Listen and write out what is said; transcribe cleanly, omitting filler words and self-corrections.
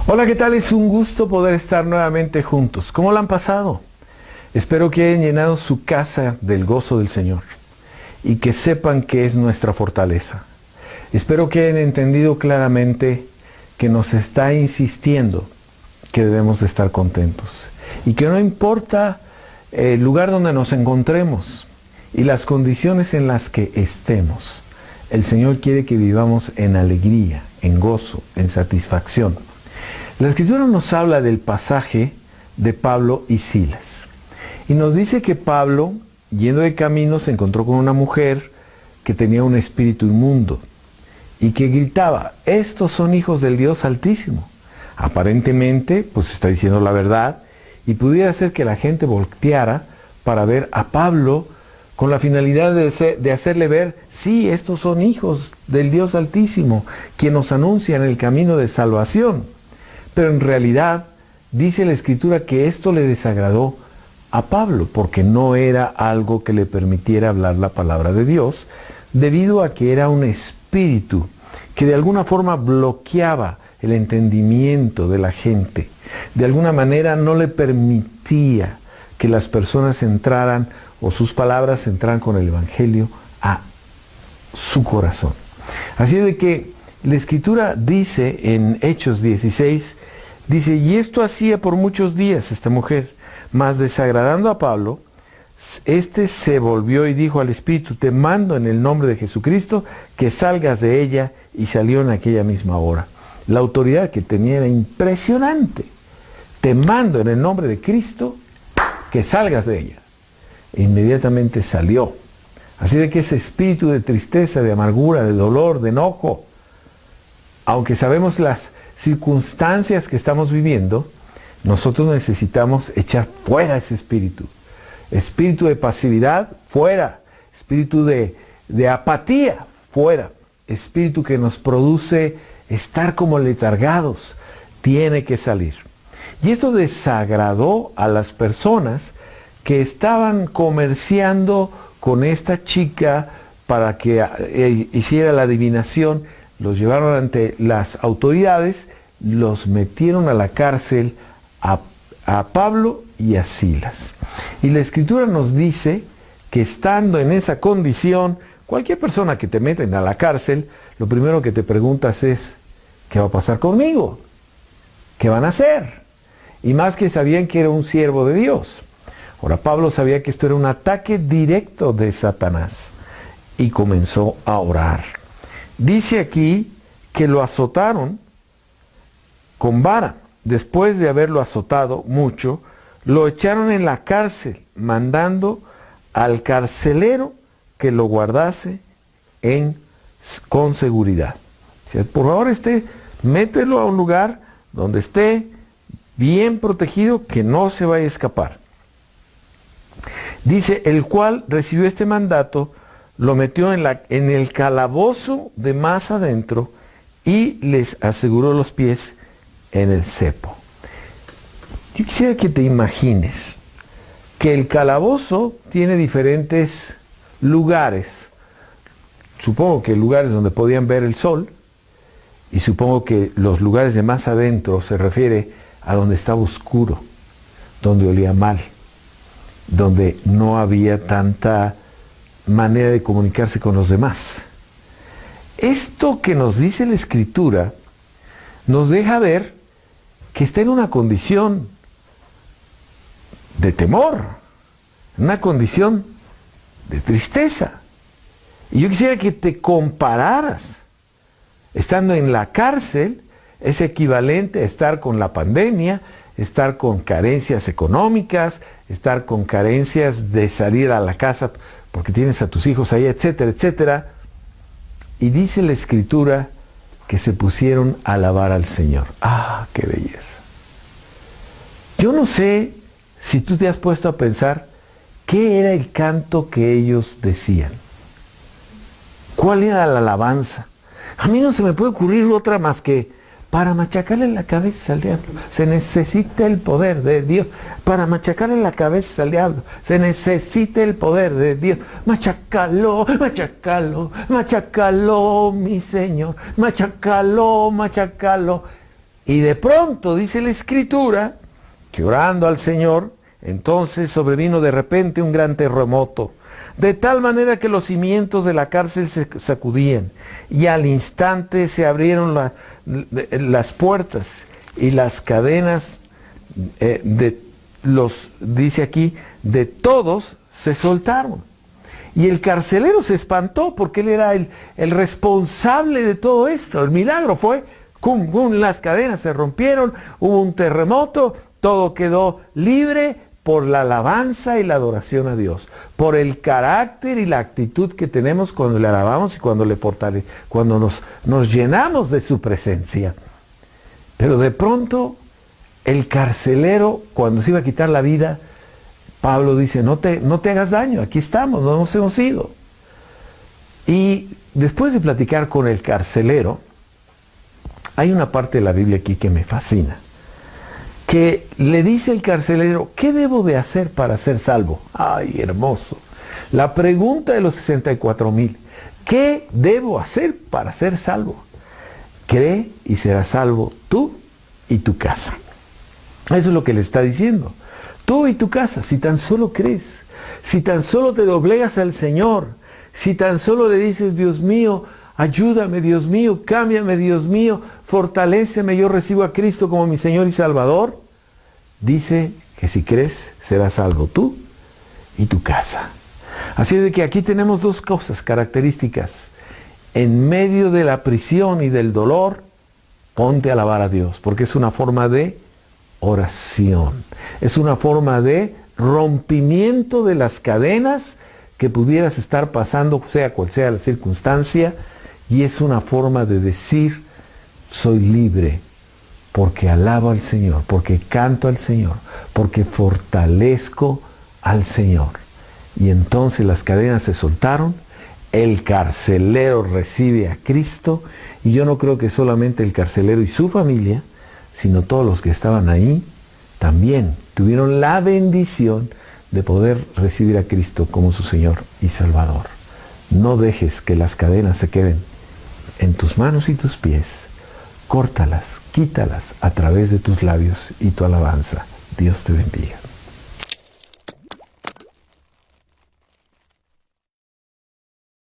Hola, ¿qué tal? Es un gusto poder estar nuevamente juntos. ¿Cómo la han pasado? Espero que hayan llenado su casa del gozo del Señor y que sepan que es nuestra fortaleza. Espero que hayan entendido claramente que nos está insistiendo que debemos de estar contentos y que no importa el lugar donde nos encontremos y las condiciones en las que estemos, el Señor quiere que vivamos en alegría, en gozo, en satisfacción. La Escritura nos habla del pasaje de Pablo y Silas. Y nos dice que Pablo, yendo de camino, se encontró con una mujer que tenía un espíritu inmundo y que gritaba: estos son hijos del Dios Altísimo. Aparentemente, pues está diciendo la verdad, y pudiera ser que la gente volteara para ver a Pablo con la finalidad de hacerle ver: sí, estos son hijos del Dios Altísimo, quien nos anuncian el camino de salvación. Pero en realidad dice la Escritura que esto le desagradó a Pablo, porque no era algo que le permitiera hablar la palabra de Dios, debido a que era un espíritu que de alguna forma bloqueaba el entendimiento de la gente. De alguna manera no le permitía que las personas entraran, o sus palabras entraran con el Evangelio a su corazón. Así de que la Escritura dice en Hechos 16, dice: y esto hacía por muchos días esta mujer, mas desagradando a Pablo, este se volvió y dijo al Espíritu: te mando en el nombre de Jesucristo que salgas de ella, y salió en aquella misma hora. La autoridad que tenía era impresionante. Te mando en el nombre de Cristo que salgas de ella. E inmediatamente salió. Así de que ese espíritu de tristeza, de amargura, de dolor, de enojo, aunque sabemos las circunstancias que estamos viviendo, nosotros necesitamos echar fuera ese espíritu. Espíritu de pasividad, fuera. Espíritu de apatía, fuera. Espíritu que nos produce estar como letargados, tiene que salir. Y esto desagradó a las personas que estaban comerciando con esta chica para que hiciera la adivinación. Los llevaron ante las autoridades, los metieron a la cárcel a Pablo y a Silas. Y la Escritura nos dice que estando en esa condición, cualquier persona que te meten a la cárcel, lo primero que te preguntas es: ¿qué va a pasar conmigo? ¿Qué van a hacer? Y más que sabían que era un siervo de Dios. Ahora, Pablo sabía que esto era un ataque directo de Satanás y comenzó a orar. Dice aquí que lo azotaron con vara. Después de haberlo azotado mucho, lo echaron en la cárcel, mandando al carcelero que lo guardase con seguridad. O sea, por favor, mételo a un lugar donde esté bien protegido, que no se vaya a escapar. Dice: el cual recibió este mandato, lo metió en el calabozo de más adentro y les aseguró los pies en el cepo. Yo quisiera que te imagines que el calabozo tiene diferentes lugares. Supongo que lugares donde podían ver el sol, y supongo que los lugares de más adentro se refiere a donde estaba oscuro, donde olía mal, donde no había tanta manera de comunicarse con los demás. Esto que nos dice la Escritura nos deja ver que está en una condición de temor, una condición de tristeza. Y yo quisiera que te compararas. Estando en la cárcel es equivalente a estar con la pandemia, estar con carencias económicas, estar con carencias de salir a la casa porque tienes a tus hijos ahí, etcétera, etcétera. Y dice la Escritura que se pusieron a alabar al Señor. ¡Ah, qué belleza! Yo no sé si tú te has puesto a pensar qué era el canto que ellos decían. ¿Cuál era la alabanza? A mí no se me puede ocurrir otra más que: para machacarle la cabeza al diablo se necesita el poder de Dios. Para machacarle la cabeza al diablo se necesita el poder de Dios. Machácalo, machácalo, machácalo, mi Señor. Machácalo, machácalo. Y de pronto dice la Escritura que orando al Señor, entonces sobrevino de repente un gran terremoto, de tal manera que los cimientos de la cárcel se sacudían, y al instante se abrieron las puertas y las cadenas dice aquí, de todos se soltaron. Y el carcelero se espantó porque él era el responsable de todo esto. El milagro fue, cum, cum, las cadenas se rompieron, hubo un terremoto, todo quedó libre por la alabanza y la adoración a Dios, por el carácter y la actitud que tenemos cuando le alabamos y cuando le cuando nos llenamos de su presencia. Pero de pronto, el carcelero, cuando se iba a quitar la vida, Pablo dice, no te hagas daño, aquí estamos, no nos hemos ido. Y después de platicar con el carcelero, hay una parte de la Biblia aquí que me fascina, que le dice el carcelero, ¿qué debo de hacer para ser salvo? ¡Ay, hermoso! La pregunta de los 64,000, ¿qué debo hacer para ser salvo? Cree y serás salvo tú y tu casa. Eso es lo que le está diciendo. Tú y tu casa, si tan solo crees, si tan solo te doblegas al Señor, si tan solo le dices, Dios mío, ayúdame, Dios mío, cámbiame, Dios mío, fortaléceme, yo recibo a Cristo como mi Señor y Salvador, dice que si crees, serás salvo tú y tu casa. Así de que aquí tenemos dos cosas características. En medio de la prisión y del dolor, ponte a alabar a Dios, porque es una forma de oración. Es una forma de rompimiento de las cadenas que pudieras estar pasando, sea cual sea la circunstancia, y es una forma de decir, soy libre, porque alabo al Señor, porque canto al Señor, porque fortalezco al Señor. Y entonces las cadenas se soltaron, el carcelero recibe a Cristo, y yo no creo que solamente el carcelero y su familia, sino todos los que estaban ahí, también tuvieron la bendición de poder recibir a Cristo como su Señor y Salvador. No dejes que las cadenas se queden en tus manos y tus pies. Córtalas, quítalas a través de tus labios y tu alabanza. Dios te bendiga.